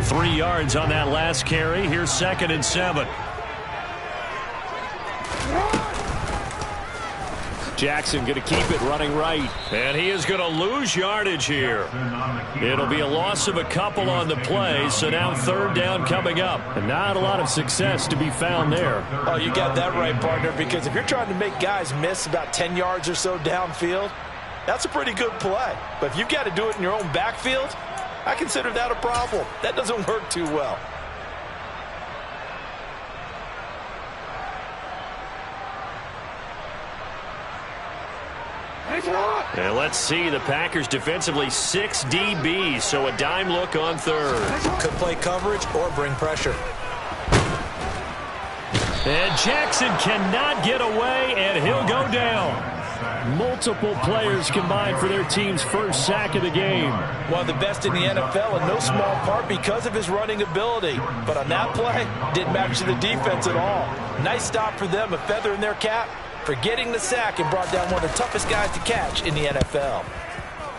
3 yards on that last carry. Here's 2nd and 7. Jackson going to keep it running right. And he is going to lose yardage here. It'll be a loss of a couple on the play, so now 3rd down coming up. And not a lot of success to be found there. Oh, you got that right, partner, because if you're trying to make guys miss about 10 yards or so downfield, that's a pretty good play. But if you've got to do it in your own backfield, I consider that a problem. That doesn't work too well. And let's see, the Packers defensively 6 DBs, so a dime look on 3rd. Could play coverage or bring pressure. And Jackson cannot get away, and he'll go down. Multiple players combined for their team's first sack of the game. One of the best in the NFL, in no small part because of his running ability. But on that play, didn't match the defense at all. Nice stop for them, a feather in their cap for getting the sack and brought down one of the toughest guys to catch in the NFL.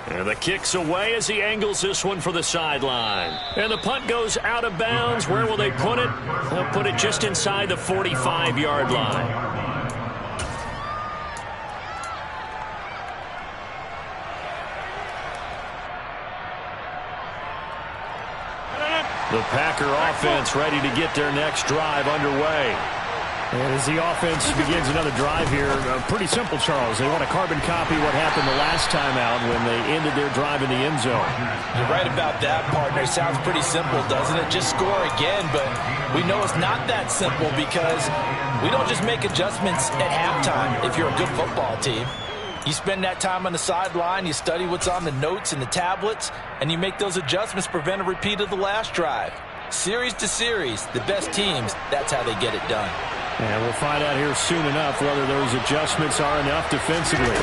And the kick's away as he angles this one for the sideline. And the punt goes out of bounds. Where will they put it? They'll put it just inside the 45-yard line. The Packer offense ready to get their next drive underway. And as the offense begins another drive here, pretty simple, Charles. They want to carbon copy what happened the last time out when they ended their drive in the end zone. You're right about that, partner. Sounds pretty simple, doesn't it? Just score again, but we know it's not that simple because we don't just make adjustments at halftime if you're a good football team. You spend that time on the sideline, you study what's on the notes and the tablets, and you make those adjustments to prevent a repeat of the last drive. Series to series, the best teams, that's how they get it done. And we'll find out here soon enough whether those adjustments are enough defensively.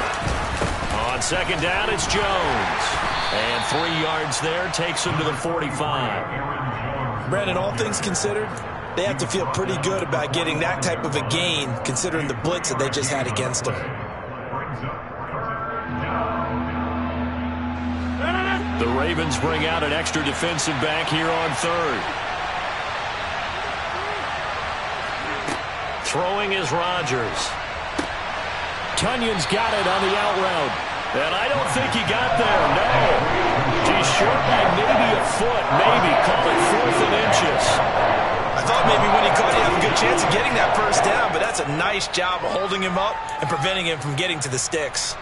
On 2nd down, it's Jones. And 3 yards there takes him to the 45. Brandon, all things considered, they have to feel pretty good about getting that type of a gain considering the blitz that they just had against them. The Ravens bring out an extra defensive back here on 3rd. Throwing is Rodgers. Tunyon's got it on the out route. And I don't think he got there, no. He's short by maybe a foot, maybe. Call it 4th and inches. I thought maybe when he caught, he had a good chance of getting that first down, but that's a nice job of holding him up and preventing him from getting to the sticks.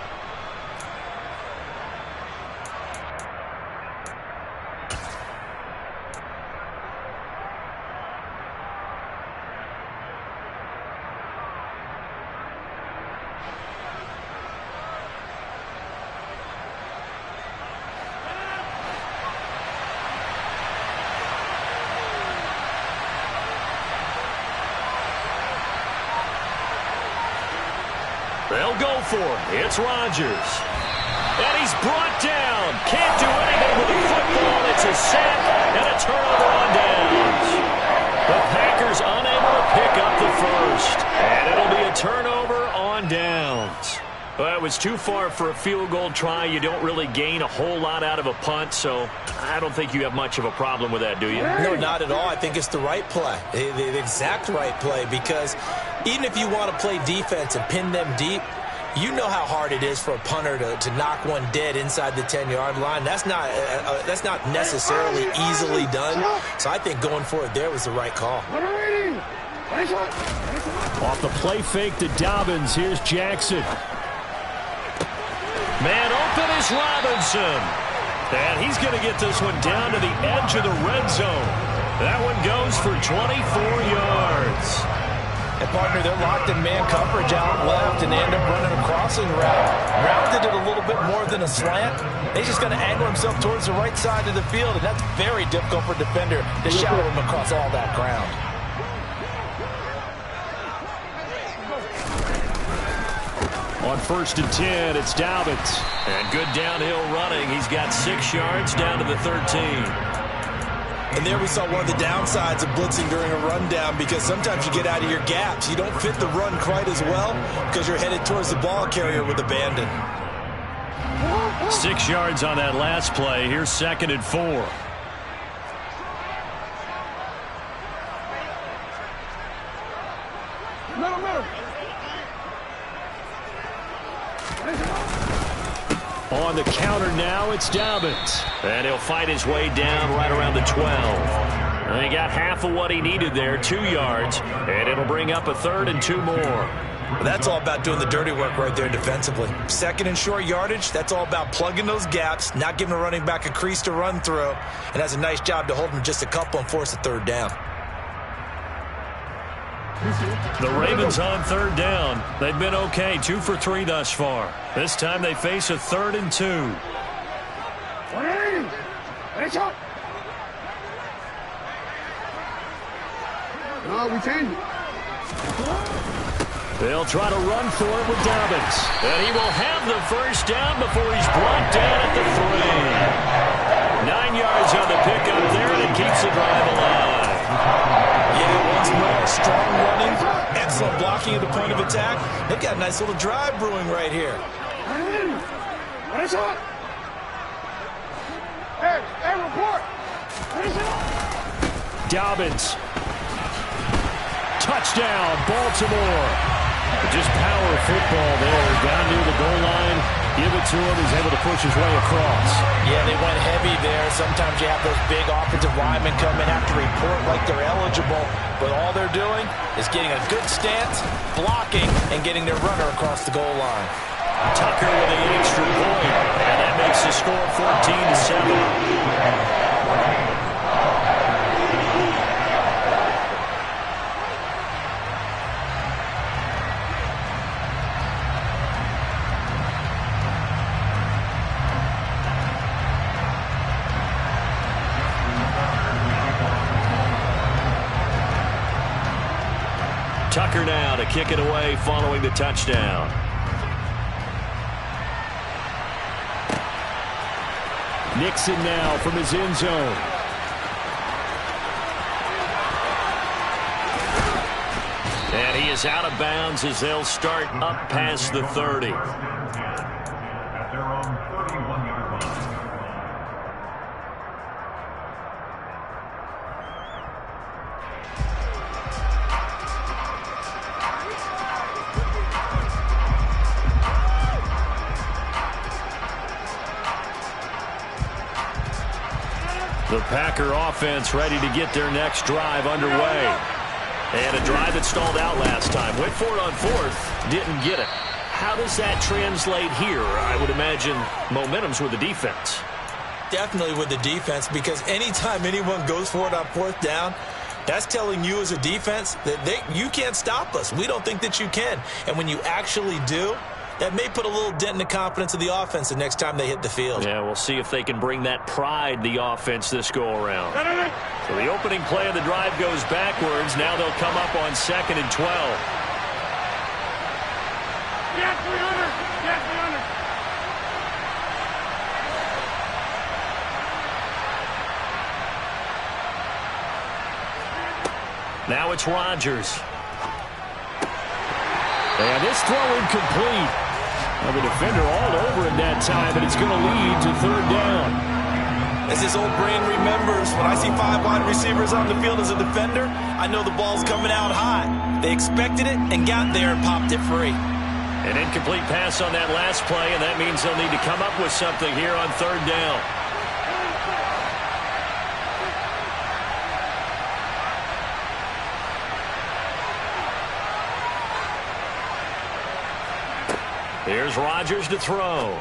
They'll go for it. It's Rodgers. And he's brought down. Can't do anything with the football. It's a sack and a turnover on downs. The Packers unable to pick up the first. And it'll be a turnover on downs. Well, it was too far for a field goal try. You don't really gain a whole lot out of a punt, so I don't think you have much of a problem with that, do you? No, not at all. I think it's the right play, the exact right play, because even if you want to play defense and pin them deep, you know how hard it is for a punter to knock one dead inside the 10-yard line. That's not necessarily easily done. So I think going for it there was the right call. Off the play fake to Dobbins, here's Jackson. Man open is Robinson. And he's going to get this one down to the edge of the red zone. That one goes for 24 yards. And, partner, they're locked in man coverage out left, and they end up running a crossing route. Rounded it a little bit more than a slant. He's just going to angle himself towards the right side of the field, and that's very difficult for a defender to shadow him across all that ground. On 1st and 10, it's Dobbins. And good downhill running. He's got 6 yards down to the 13. And there we saw one of the downsides of blitzing during a rundown, because sometimes you get out of your gaps. You don't fit the run quite as well because you're headed towards the ball carrier with abandon. 6 yards on that last play. Here's 2nd and 4. On the counter now, it's Dobbins. And he'll fight his way down right around the 12. And he got half of what he needed there, 2 yards. And it'll bring up a 3rd and 2 more. Well, that's all about doing the dirty work right there defensively. 2nd and short yardage, that's all about plugging those gaps, not giving a running back a crease to run through, and has a nice job to hold him just a couple and force a 3rd down. The Ravens on 3rd down. They've been okay, 2 for 3 thus far. This time they face a 3rd and 2. No, we change it. They'll try to run for it with Dobbins. And he will have the 1st down before he's brought down at the 3. 9 yards on the pickup there, and it keeps the drive alive. Yeah, once more, strong running, excellent blocking at the point of attack. They've got a nice little drive brewing right here. Hey, report. Dobbins. Touchdown, Baltimore. Just power football there. Down near the goal line. Give it to him. He's able to push his way across. Yeah, they went heavy there. Sometimes you have those big offensive linemen come and have to report like they're eligible. But all they're doing is getting a good stance, blocking, and getting their runner across the goal line. Tucker with an extra point. And that makes the score 14-7. Tucker now to kick it away following the touchdown. Nixon now from his end zone. And he is out of bounds as they'll start up past the 30. The Packer offense ready to get their next drive underway. And a drive that stalled out last time. Went for it on 4th, didn't get it. How does that translate here? I would imagine momentum's with the defense. Definitely with the defense, because anytime anyone goes for it on 4th down, that's telling you as a defense that you can't stop us. We don't think that you can. And when you actually do, that may put a little dent in the confidence of the offense the next time they hit the field. Yeah, we'll see if they can bring that pride the offense this go-around. So the opening play of the drive goes backwards. Now they'll come up on 2nd and 12. Get 300. Get 300. Now it's Rodgers. And this throw incomplete. Well, the defender all over him that time, but it's going to lead to 3rd down. As his old brain remembers, when I see 5 wide receivers on the field as a defender, I know the ball's coming out high. They expected it and got there and popped it free. An incomplete pass on that last play, and that means they'll need to come up with something here on 3rd down. Here's Rodgers to throw.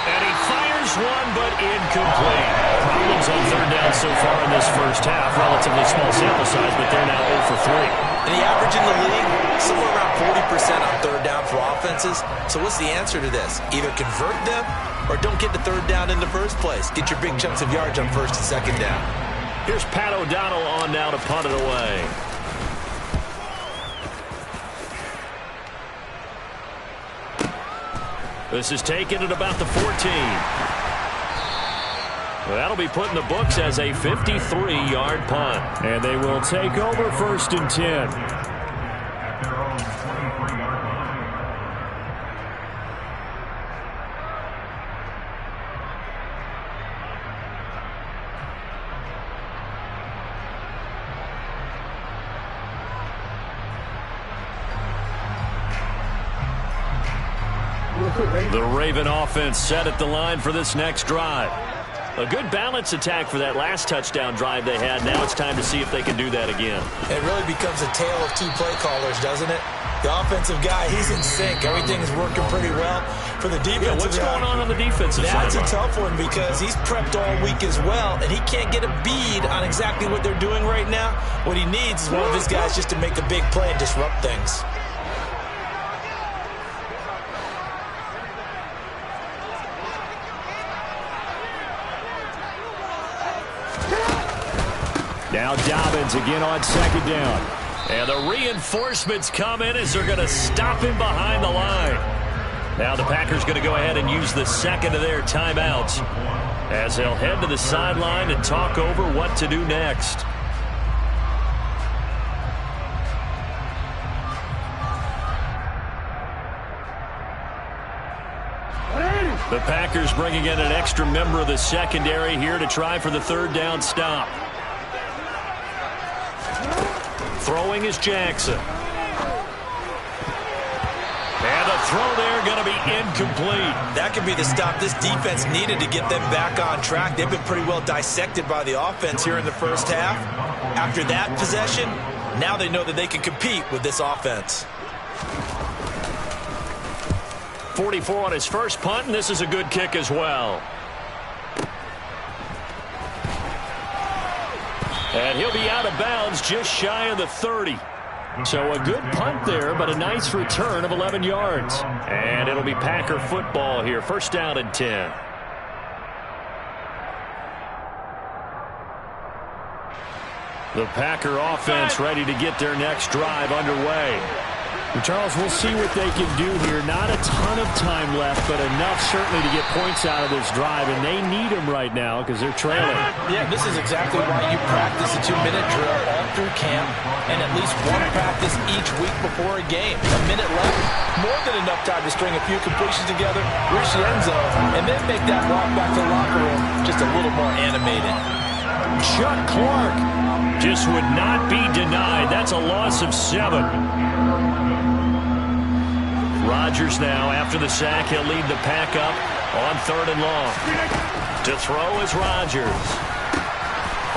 And he fires one, but incomplete. Problems on 3rd down so far in this first half. Relatively small sample size, but they're now 0 for 3. And the average in the league, somewhere around 40% on 3rd down for offenses. So what's the answer to this? Either convert them or don't get the 3rd down in the first place. Get your big chunks of yards on 1st and 2nd down. Here's Pat O'Donnell on now to punt it away. This is taken at about the 14. Well, that'll be put in the books as a 53-yard punt. And they will take over 1st and 10. The Raven offense set at the line for this next drive. A good balance attack for that last touchdown drive they had. Now it's time to see if they can do that again. It really becomes a tale of two play callers, doesn't it? The offensive guy, he's in sync. Everything's working pretty well. For the defensive what's guy, going on the defensive side? That's a tough one because he's prepped all week as well, and he can't get a bead on exactly what they're doing right now. What he needs is one of his guys just to make a big play and disrupt things. Now Dobbins again on second down. And the reinforcements come in as they're going to stop him behind the line. Now the Packers going to go ahead and use the second of their timeouts as they'll head to the sideline and talk over what to do next. The Packers bringing in an extra member of the secondary here to try for the third down stop. Throwing is Jackson. And the throw there going to be incomplete. That could be the stop this defense needed to get them back on track. They've been pretty well dissected by the offense here in the first half. After that possession, now they know that they can compete with this offense. 44 on his first punt, and this is a good kick as well. And he'll be out of bounds just shy of the 30. So a good punt there, but a nice return of 11 yards. And it'll be Packer football here. First down and 10. The Packer offense ready to get their next drive underway. Well, Charles, we'll see what they can do here. Not a ton of time left, but enough certainly to get points out of this drive, and they need them right now because they're trailing. Yeah, this is exactly why you practice a 2-minute drill all through camp and at least one practice each week before a game. A minute left, more than enough time to string a few completions together, reach the end zone, and then make that walk back to the locker room just a little more animated. Chuck Clark just would not be denied. That's a loss of 7. Rodgers now, after the sack, he'll lead the pack up on 3rd and long. To throw is Rodgers.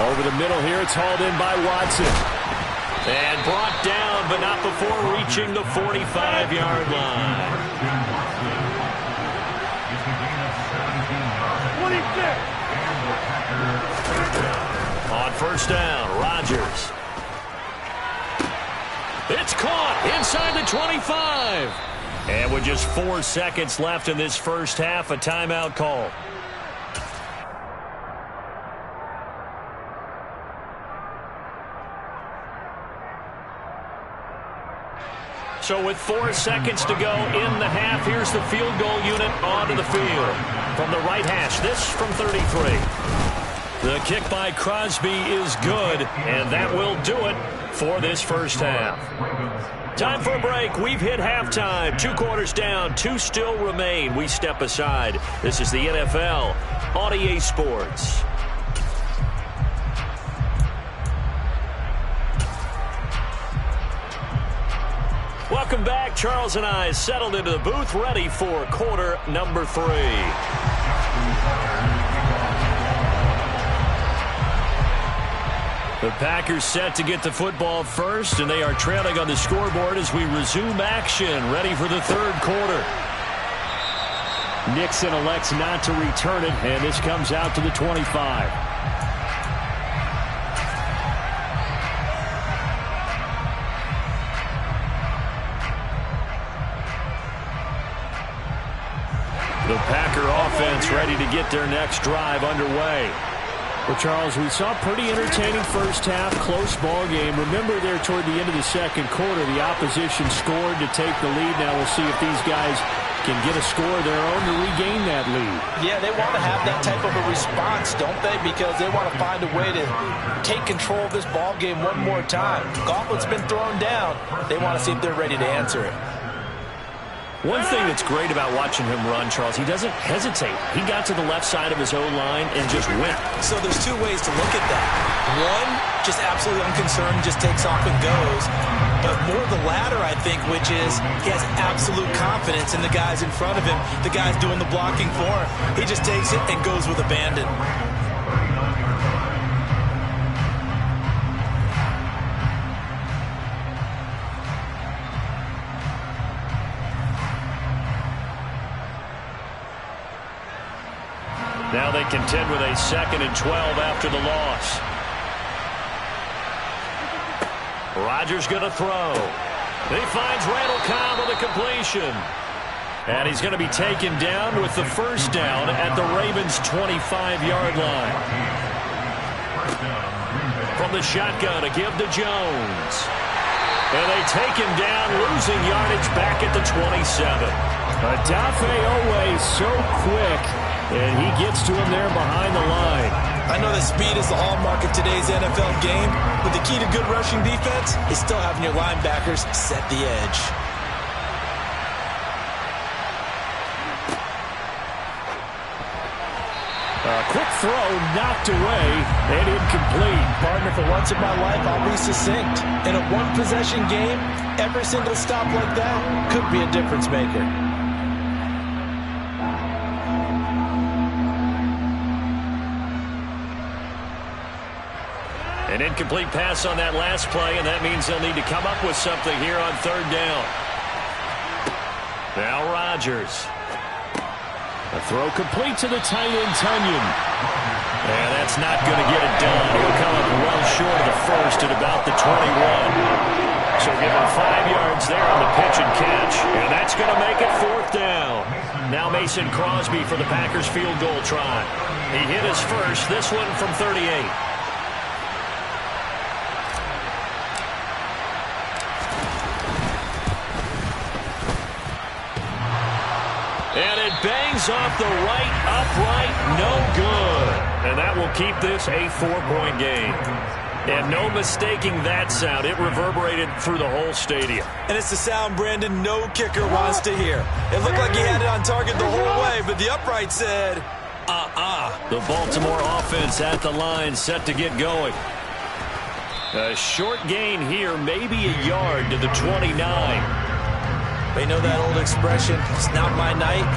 Over the middle here, it's hauled in by Watson. And brought down, but not before reaching the 45-yard line. 26. On first down, Rodgers. It's caught inside the 25. And with just 4 seconds left in this first half, a timeout call. So with 4 seconds to go in the half, here's the field goal unit onto the field. From the right hash, this from 33. The kick by Crosby is good, and that will do it for this first half. Time for a break. We've hit halftime. 2 quarters down. 2 still remain. We step aside. This is the NFL on EA Sports. Welcome back. Charles and I settled into the booth, ready for quarter number 3. The Packers set to get the football first, and they are trailing on the scoreboard as we resume action, ready for the 3rd quarter. Nixon elects not to return it, and this comes out to the 25. The Packer offense ready to get their next drive underway. Well, Charles, we saw a pretty entertaining first half, close ball game. Remember there toward the end of the second quarter, the opposition scored to take the lead. Now we'll see if these guys can get a score of their own to regain that lead. Yeah, they want to have that type of a response, don't they? Because they want to find a way to take control of this ball game one more time. Gauntlet's been thrown down. They want to see if they're ready to answer it. One thing that's great about watching him run, Charles, he doesn't hesitate. He got to the left side of his own line and just went. So there's 2 ways to look at that. One, just absolutely unconcerned, just takes off and goes. but more the latter, I think, which is he has absolute confidence in the guys in front of him, the guys doing the blocking for him. He just takes it and goes with abandon. Now they contend with a 2nd and 12 after the loss. Rodgers going to throw. He finds Randall Cobb with a completion. And he's going to be taken down with the first down at the Ravens' 25-yard line. From the shotgun, a give to Jones. And they take him down, losing yardage back at the 27. Odafe Oweh so quick, and he gets to him there behind the line. I know that speed is the hallmark of today's NFL game, but the key to good rushing defense is still having your linebackers set the edge. A quick throw knocked away and incomplete. Partner, for once in my life, I'll be succinct. In a one-possession game, every single stop like that could be a difference maker. An incomplete pass on that last play, and that means they'll need to come up with something here on 3rd down. Now Rodgers. A throw complete to the tight end, Tunyon. And that's not going to get it done. He'll come up well short of the first at about the 21. So give him 5 yards there on the pitch and catch, and that's going to make it 4th down. Now Mason Crosby for the Packers field goal try. He hit his first, this one from 38. And it bangs off the right upright, no good. And that will keep this a 4-point game. And no mistaking that sound. It reverberated through the whole stadium. And it's the sound Brandon no kicker wants to hear. It looked like he had it on target the whole way, but the upright said, The Baltimore offense at the line, set to get going. A short gain here, maybe a yard to the 29. They know that old expression, it's not my night.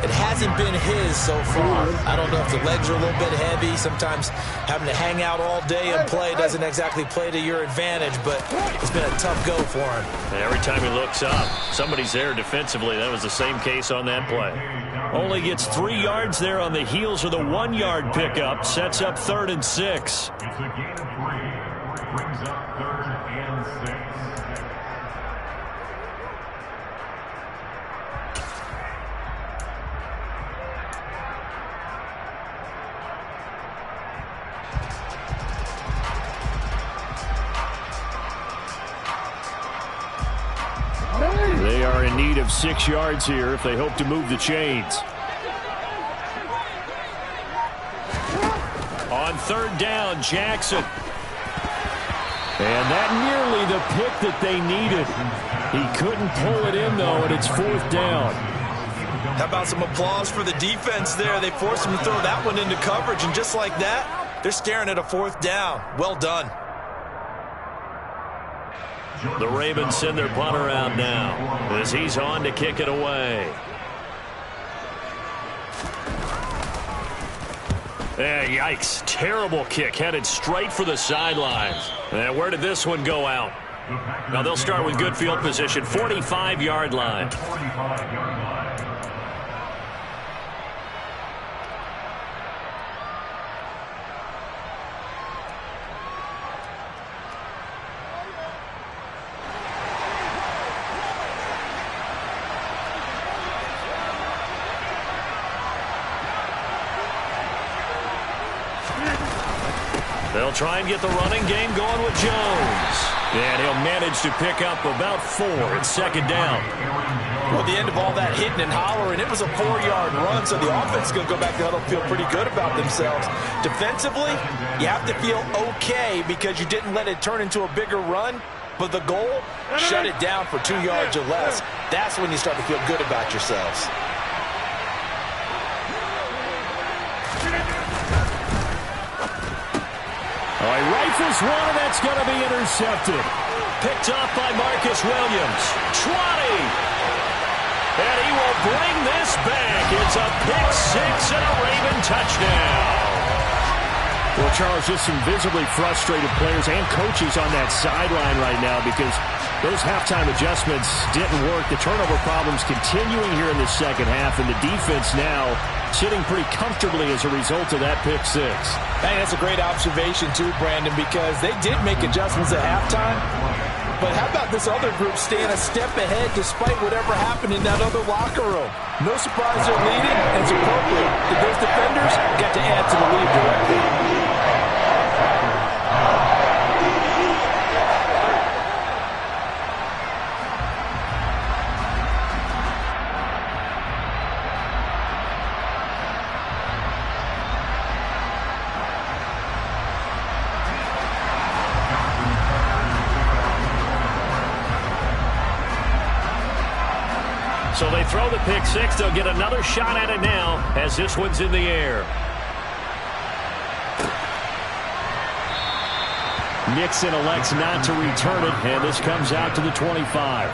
It hasn't been his so far. I don't know if the legs are a little bit heavy. Sometimes having to hang out all day and play doesn't exactly play to your advantage, but it's been a tough go for him. And every time he looks up, somebody's there defensively. That was the same case on that play. Only gets 3 yards there on the heels of the 1-yard pickup. Sets up 3rd and 6. It's a gain of 3. Brings up 3rd and 6. They are in need of 6 yards here if they hope to move the chains. On 3rd down, Jackson. And that nearly the pick that they needed. He couldn't pull it in, though, and it's 4th down. How about some applause for the defense there? They forced him to throw that one into coverage, and just like that, they're staring at a 4th down. Well done. The Ravens send their punter out now as he's on to kick it away. Yikes. Terrible kick headed straight for the sidelines. And where did this one go out? Now they'll start with good field position, 45-yard line. They'll try and get the running game going with Jones. And he'll manage to pick up about 4 at 2nd down. Well, the end of all that hitting and hollering, it was a 4-yard run, so the offense is going to go back to huddle and feel pretty good about themselves. Defensively, you have to feel okay because you didn't let it turn into a bigger run, but the goal, shut it down for 2 yards or less. That's when you start to feel good about yourselves. All right, rifles one, and that's going to be intercepted. picked off by Marcus Williams. 20. And he will bring this back. It's a pick six and a Raven touchdown. Well, Charles, just some visibly frustrated players and coaches on that sideline right now because those halftime adjustments didn't work. The turnover problems continuing here in the second half, and the defense now sitting pretty comfortably as a result of that pick six. Hey, that's a great observation too, Brandon, because they did make adjustments at halftime. But how about this other group staying a step ahead despite whatever happened in that other locker room? No surprise they're leading, and it's appropriate that those defenders got to add to the lead directly. So they throw the pick six. They'll get another shot at it now as this one's in the air. Nixon elects not to return it, and this comes out to the 25.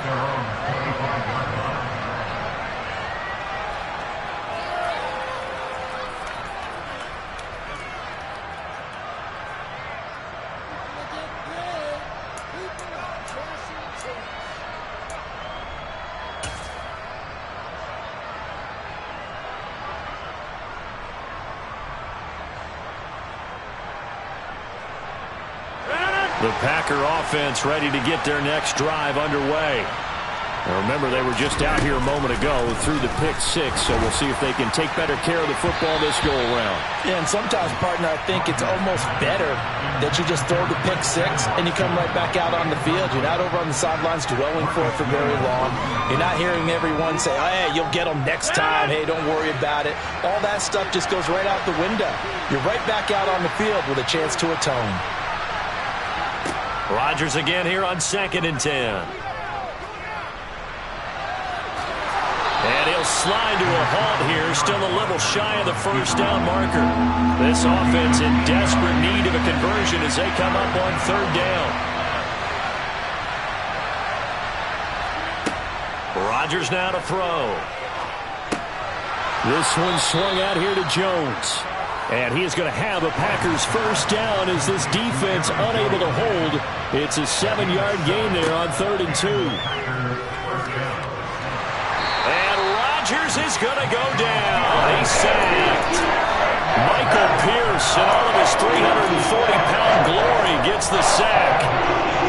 The Packer offense ready to get their next drive underway. Now remember, they were just out here a moment ago through the pick six, so we'll see if they can take better care of the football this go-around. Yeah, and sometimes, partner, I think it's almost better that you just throw the pick six and you come right back out on the field. You're not over on the sidelines dwelling for it for very long. You're not hearing everyone say, oh, hey, you'll get them next time. Hey, don't worry about it. All that stuff just goes right out the window. You're right back out on the field with a chance to atone. Rodgers again here on 2nd and 10. And he'll slide to a halt here, still a little shy of the first down marker. This offense in desperate need of a conversion as they come up on 3rd down. Rodgers now to throw. This one swung out here to Jones. And he is going to have a Packers first down as this defense unable to hold. It's a 7-yard gain there on 3rd and 2. And Rodgers is going to go down. He's sacked. Michael Pierce, in all of his 340-pound glory, gets the sack.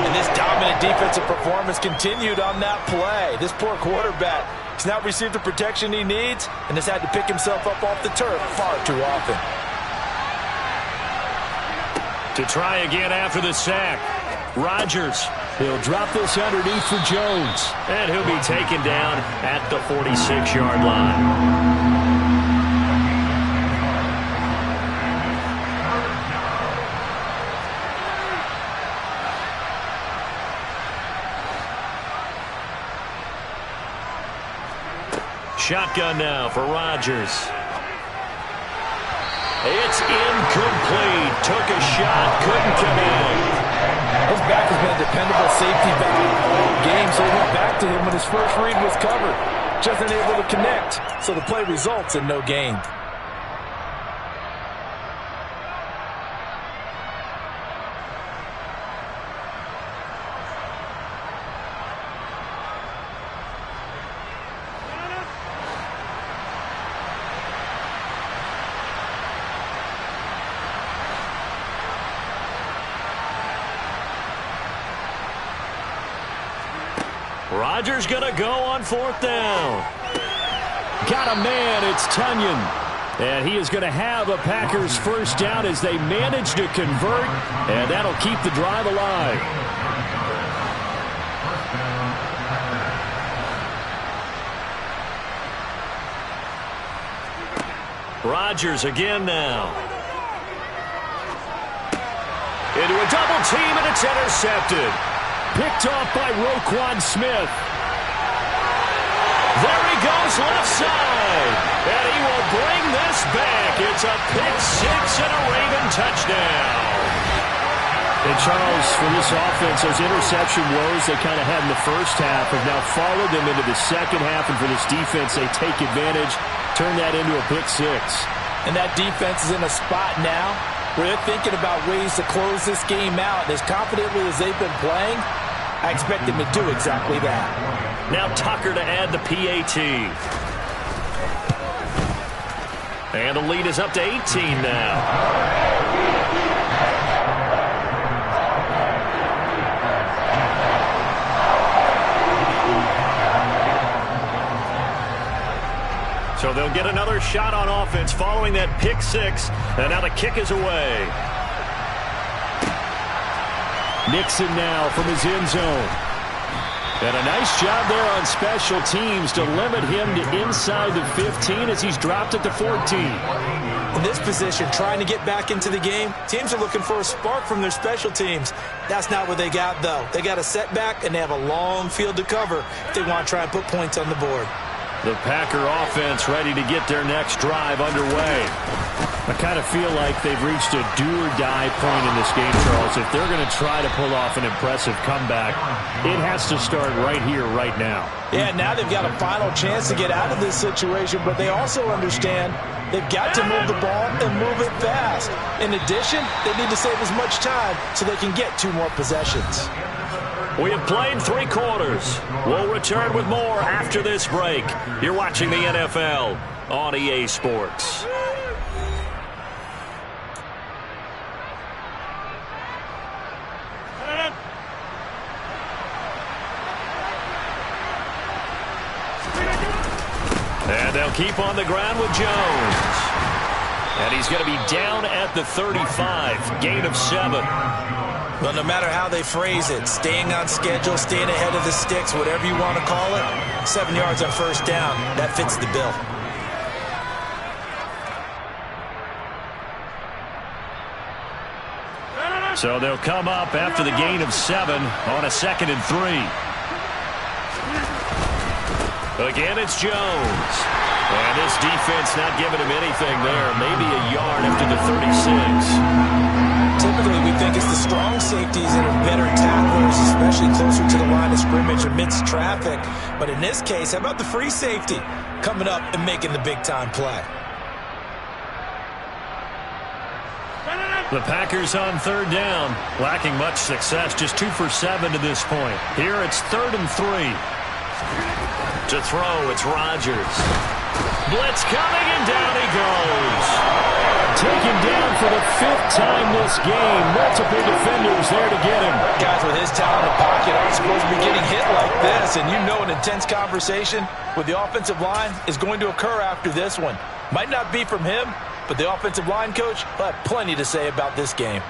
And this dominant defensive performance continued on that play. This poor quarterback has not received the protection he needs and has had to pick himself up off the turf far too often. To try again after the sack, Rodgers. He'll drop this underneath for Jones. And he'll be taken down at the 46-yard line. Shotgun now for Rodgers. It's incomplete. Took a shot, couldn't connect. His back has been a dependable safety back all game, so he went back to him when his first read was covered. Just unable to connect, so the play results in no gain. Rodgers going to go on 4th down. Got a man, it's Tunyon. And he is going to have a Packers first down as they manage to convert, and that'll keep the drive alive. Rodgers again now. Into a double team, and it's intercepted. Picked off by Roquan Smith. There he goes left side. And he will bring this back. It's a pick six and a Raven touchdown. And Charles, for this offense, those interception woes they kind of had in the first half have now followed them into the second half. And for this defense, they take advantage, turn that into a pick six. And that defense is in a spot now where they're thinking about ways to close this game out. And as confidently as they've been playing, I expect them to do exactly that. Now Tucker to add the PAT. And the lead is up to 18 now. So they'll get another shot on offense following that pick six. And now the kick is away. Nixon now from his end zone. And a nice job there on special teams to limit him to inside the 15 as he's dropped at the 14. In this position, trying to get back into the game, teams are looking for a spark from their special teams. That's not what they got, though. They got a setback, and they have a long field to cover if they want to try and put points on the board. The Packer offense ready to get their next drive underway. I kind of feel like they've reached a do-or-die point in this game, Charles. If they're going to try to pull off an impressive comeback, it has to start right here, right now. Yeah, now they've got a final chance to get out of this situation, but they also understand they've got to move the ball and move it fast. In addition, they need to save as much time so they can get 2 more possessions. We have played 3 quarters. We'll return with more after this break. You're watching the NFL on EA Sports. And they'll keep on the ground with Jones. And he's going to be down at the 35. Gain of 7. Well, no matter how they phrase it, staying on schedule, staying ahead of the sticks, whatever you want to call it, 7 yards on first down, that fits the bill. So they'll come up after the gain of 7 on a 2nd and 3. Again, it's Jones. And this defense not giving him anything there. Maybe a yard after the 36. Typically, we think it's the strong safeties that are better tacklers, especially closer to the line of scrimmage amidst traffic. But in this case, how about the free safety coming up and making the big-time play? The Packers on 3rd down, lacking much success, just 2 for 7 to this point. Here it's 3rd and 3. To throw, it's Rodgers. Blitz coming, and down he goes. Taken down for the 5th time this game. Multiple defenders there to get him. Guys with his talent in the pocket aren't supposed to be getting hit like this, and you know an intense conversation with the offensive line is going to occur after this one. Might not be from him, but the offensive line coach will have plenty to say about this game.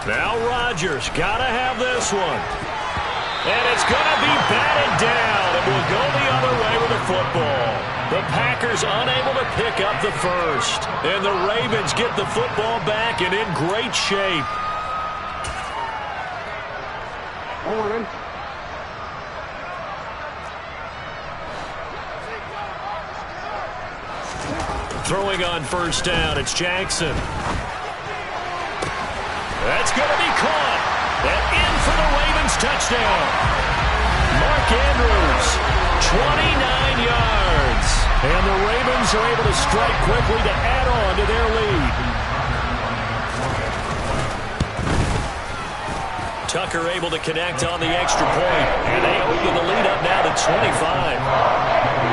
Now Rodgers, gotta have this one. And it's gonna be batted down, and we'll go the other way with the football. The Packers unable to pick up the first. And the Ravens get the football back and in great shape. Throwing on first down, it's Jackson. That's going to be caught. And in for the Ravens touchdown. Mark Andrews, 29 yards. And the Ravens are able to strike quickly to add on to their lead. Tucker able to connect on the extra point. And they open the lead up now to 25.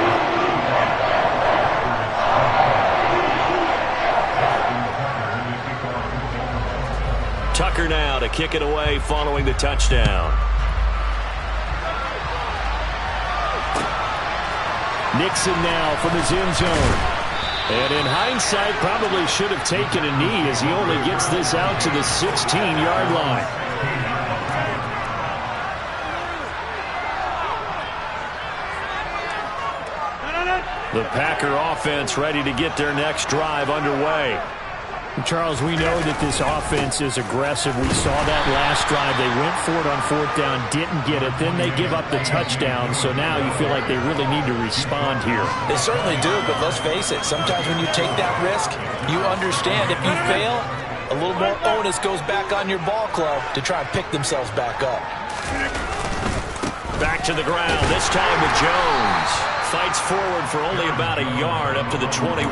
Tucker now to kick it away following the touchdown. Nixon now from his end zone. And in hindsight, probably should have taken a knee as he only gets this out to the 16-yard line. The Packer offense ready to get their next drive underway. Charles, we know that this offense is aggressive. We saw that last drive. They went for it on 4th down, didn't get it. Then they give up the touchdown. So now you feel like they really need to respond here. They certainly do, but let's face it. Sometimes when you take that risk, you understand if you fail, a little more onus goes back on your ball club to try and pick themselves back up. Back to the ground, this time with Jones. Fights forward for only about a yard up to the 21.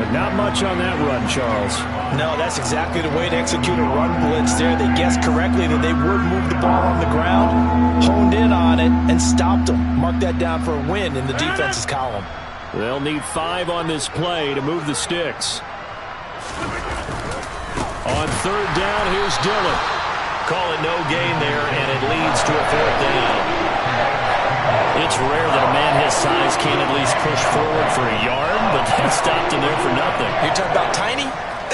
But not much on that run, Charles. No, that's exactly the way to execute a run blitz there. They guessed correctly that they would move the ball on the ground, honed in on it, and stopped them. Mark that down for a win in the defense's column. They'll need 5 on this play to move the sticks. On 3rd down, here's Dillon. Call it no gain there, and it leads to a 4th down. It's rare that a man his size can't at least push forward for a yard, but that stopped him there for nothing. You're talking about Tiny?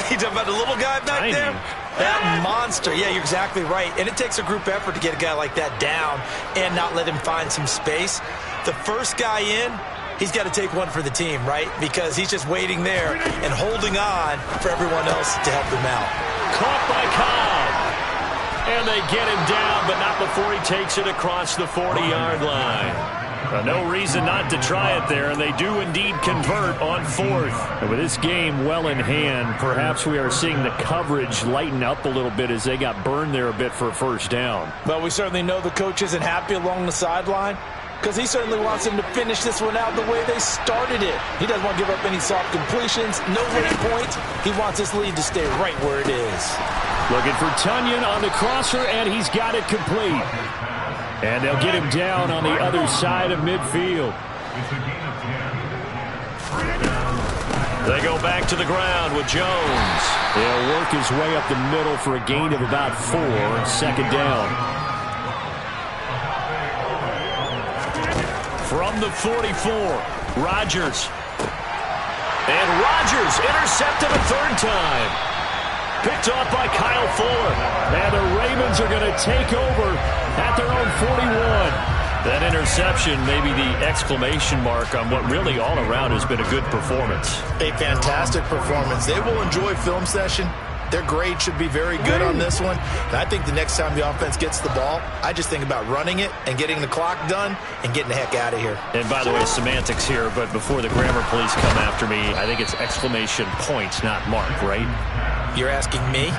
You're talking about the little guy back Tiny. there? That monster. Yeah, you're exactly right. And it takes a group effort to get a guy like that down and not let him find some space. The first guy in, he's got to take one for the team, right? Because he's just waiting there and holding on for everyone else to help him out. Caught by Cobb. And they get him down, but not before he takes it across the 40-yard line. No reason not to try it there, and they do indeed convert on 4th. And with this game well in hand, perhaps we are seeing the coverage lighten up a little bit as they got burned there a bit for a 1st down. Well, we certainly know the coach isn't happy along the sideline because he certainly wants them to finish this one out the way they started it. He doesn't want to give up any soft completions, no late points. He wants this lead to stay right where it is. Looking for Tunyon on the crosser, and he's got it complete. And they'll get him down on the other side of midfield. They go back to the ground with Jones. He'll work his way up the middle for a gain of about 4, 2nd down. From the 44, Rodgers. And Rodgers intercepted a 3rd time. Picked off by Kyle Fuller. And the Ravens are going to take over at their own 41. That interception may be the exclamation mark on what really all around has been a good performance. A fantastic performance. They will enjoy film session. Their grade should be very good on this one. And I think the next time the offense gets the ball, I just think about running it and getting the clock done and getting the heck out of here. And by the way, semantics here, but before the grammar police come after me, I think it's exclamation point, not mark, right? You're asking me?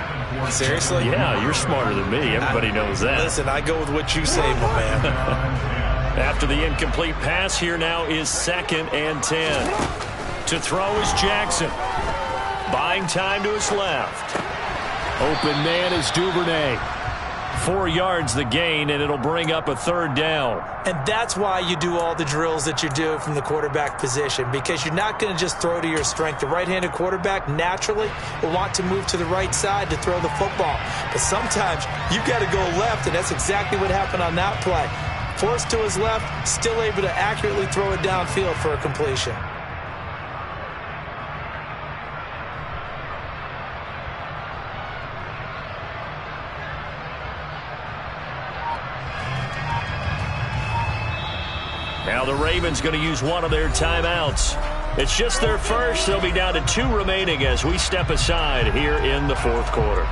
Seriously? Yeah, you're smarter than me. Everybody knows that. Listen, I go with what you say, my man. After the incomplete pass, here now is 2nd and 10. To throw is Jackson. Buying time to his left. Open man is Duvernay. 4 yards the gain, and it'll bring up a 3rd down. And that's why you do all the drills that you do from the quarterback position, because you're not going to just throw to your strength. The right-handed quarterback naturally will want to move to the right side to throw the football. But sometimes you've got to go left, and that's exactly what happened on that play. Forced to his left, still able to accurately throw it downfield for a completion. Now the Ravens going to use one of their timeouts. It's just their first. They'll be down to 2 remaining as we step aside here in the 4th quarter.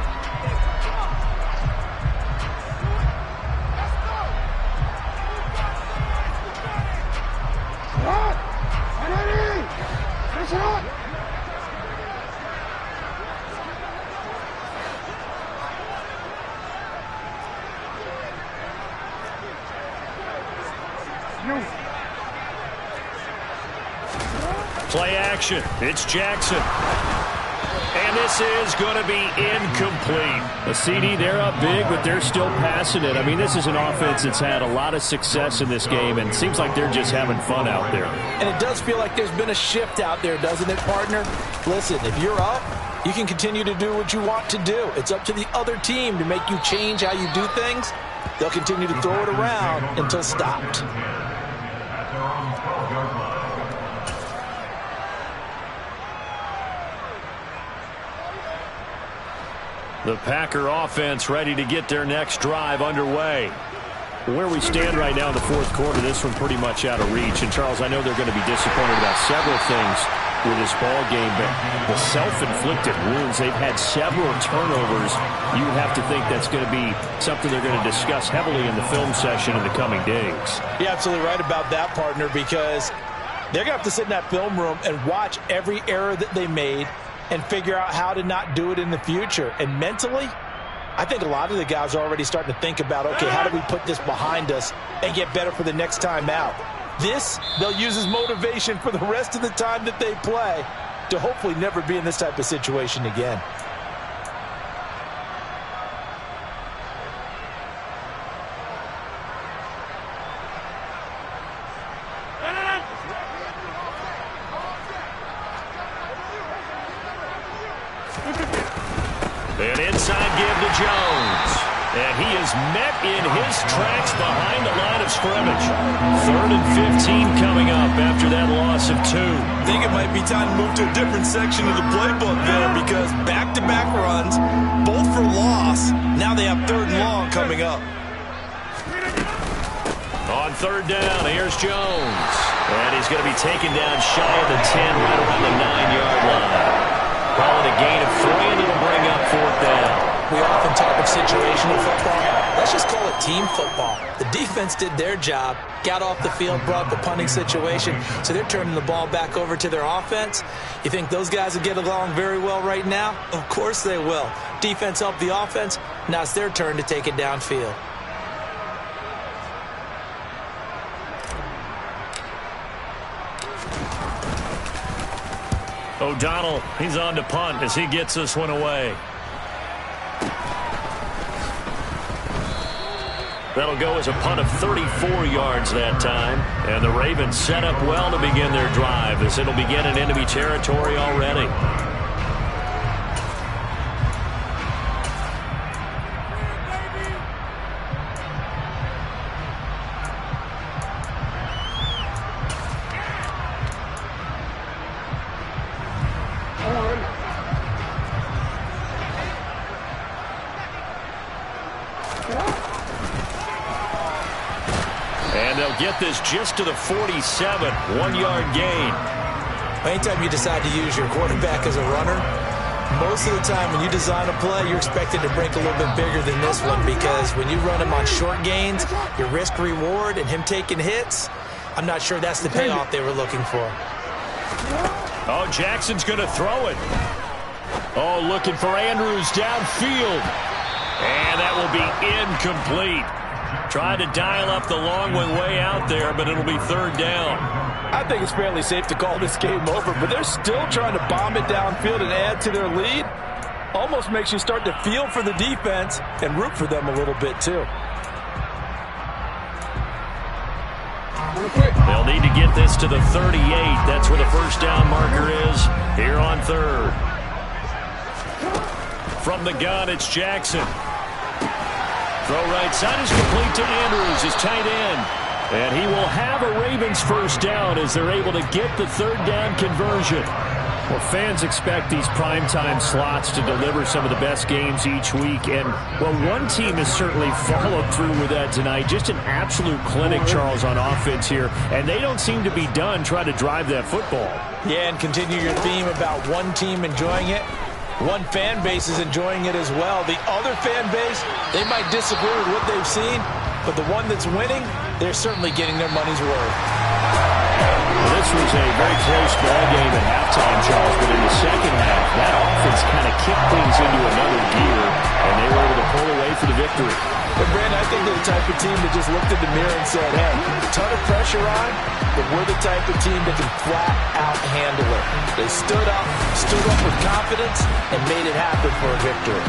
Play action. It's Jackson. And this is going to be incomplete. A CD, they're up big, but they're still passing it. I mean, this is an offense that's had a lot of success in this game, and it seems like they're just having fun out there. And it does feel like there's been a shift out there, doesn't it, partner? Listen, if you're up, you can continue to do what you want to do. It's up to the other team to make you change how you do things. They'll continue to throw it around until stopped. The Packer offense ready to get their next drive underway. Where we stand right now in the 4th quarter, this one pretty much out of reach. And, Charles, I know they're going to be disappointed about several things. with this ball game, but the self-inflicted wounds, they've had several turnovers. You would have to think that's going to be something they're going to discuss heavily in the film session in the coming days. You're absolutely right about that, partner, because they're going to have to sit in that film room and watch every error that they made and figure out how to not do it in the future. And mentally, I think a lot of the guys are already starting to think about, okay, how do we put this behind us and get better for the next time out? This, they'll use as motivation for the rest of the time that they play to hopefully never be in this type of situation again. An inside give to Jones. And he is met in his tracks behind the line of scrimmage. 3rd and 15 coming up after that loss of 2. I think it might be time to move to a different section of the playbook there, because back-to-back runs, both for loss. Now they have 3rd and long coming up. On 3rd down, here's Jones. And he's going to be taken down shy of the 10, right around the 9-yard line. Call it a gain of 3, and it'll bring up 4th down. We often talk of situational football. Let's just call it team football. The defense did their job, got off the field, brought up a punting situation, so they're turning the ball back over to their offense. You think those guys will get along very well right now? Of course they will. Defense helped the offense. Now it's their turn to take it downfield. O'Donnell, he's on to punt as he gets this one away. That'll go as a punt of 34 yards that time. And the Ravens set up well to begin their drive, as it'll begin in enemy territory already. And they'll get this just to the 47, 1-yard gain. Anytime you decide to use your quarterback as a runner, most of the time when you design a play, you're expected to break a little bit bigger than this one, because when you run him on short gains, your risk-reward and him taking hits, I'm not sure that's the payoff they were looking for. Oh, Jackson's going to throw it. Oh, looking for Andrews downfield. And that will be incomplete. Tried to dial up the long one way out there, but it'll be 3rd down. I think it's fairly safe to call this game over, but they're still trying to bomb it downfield and add to their lead. Almost makes you start to feel for the defense and root for them a little bit, too. They'll need to get this to the 38. That's where the 1st down marker is here on 3rd. From the gun, it's Jackson. Throw right side is complete to Andrews, his tight end. And he will have a Ravens 1st down as they're able to get the 3rd down conversion. Well, fans expect these primetime slots to deliver some of the best games each week. And, well, one team has certainly followed through with that tonight. Just an absolute clinic, Charles, on offense here. And they don't seem to be done trying to drive that football. Yeah, and continue your theme about one team enjoying it. One fan base is enjoying it as well. The other fan base, they might disagree with what they've seen, but the one that's winning, they're certainly getting their money's worth. Well, this was a very close ball game at halftime, Charles, but in the second half, that offense kind of kicked things into another gear, and they were able to pull away for the victory. But, Brandon, I think they're the type of team that just looked in the mirror and said, hey, a ton of pressure on, but we're the type of team that can flat out handle it. They stood up with confidence, and made it happen for a victory.